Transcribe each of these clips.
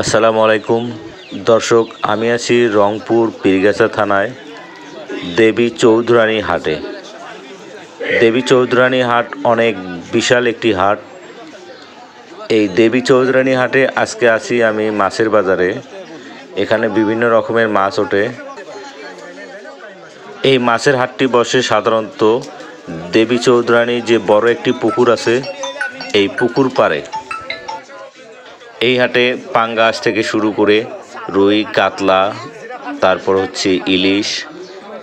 আসসালামু আলাইকুম দর্শক, আমি আছি রংপুর পীরগাছা থানায় দেবী চৌধুরানী হাটে। দেবী চৌধুরানী হাট অনেক বিশাল একটি হাট। এই দেবী চৌধুরানী হাটে আজকে আছি আমি মাছের বাজারে। এখানে বিভিন্ন রকমের মাছ ওঠে। এই মাছের হাটটি বসে সাধারণত দেবী চৌধুরানী যে বড় একটি পুকুর আছে এই পুকুর পাড়ে। এই হাটে পাঙ্গাস থেকে শুরু করে রুই, কাতলা, তারপর হচ্ছে ইলিশ,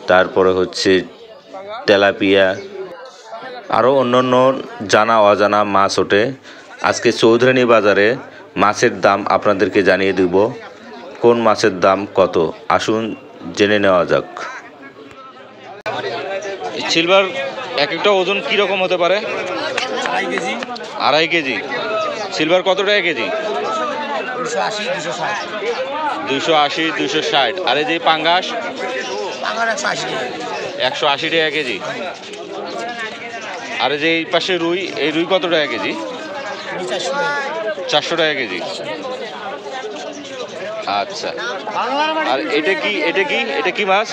তারপরে হচ্ছে তেলাপিয়া, আরও অন্যান্য জানা অজানা মাছ ওঠে। আজকে চৌধুরানী বাজারে মাছের দাম আপনাদেরকে জানিয়ে দেব, কোন মাছের দাম কত। আসুন জেনে নেওয়া যাক। সিলভার এক একটা ওজন কীরকম হতে পারে? 2.5 কেজি। 2.5 কেজি। সিলভার কত টাকা কেজি? 280, 260। 280, 260। আর এই যে পাঙ্গাস? আমার 180 টাকা। 180 টাকা কেজি। আর এই যে এই পাশে রুই, এই রুই কত টাকা কেজি? 400 টাকা। 400 টাকা কেজি। আচ্ছা, আর এটা কি এটা কি মাছ?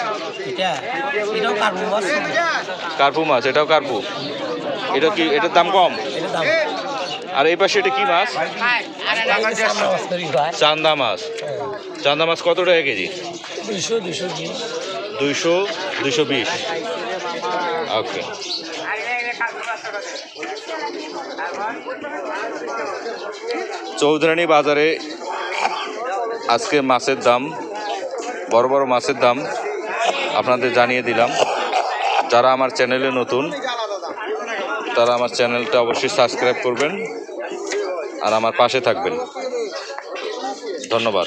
এটাও কার্পু মাছ। কার্পু মাছ, এটাও কার্পু। এটা কি, এটার দাম কম? এটার দাম। আর এই পাশে এটা কি মাছ? চান্দা মাছ। চান্দা মাছ কত টাকা কেজি? 200, 220। 200, 220। ওকে। চৌধুরানী বাজারে আজকে মাছের দাম, বড় বড় মাছের দাম আপনাদের জানিয়ে দিলাম। যারা আমার চ্যানেলে নতুন তারা আমার চ্যানেলটা অবশ্যই সাবস্ক্রাইব করবেন আর আমার পাশে থাকবেন। ধন্যবাদ।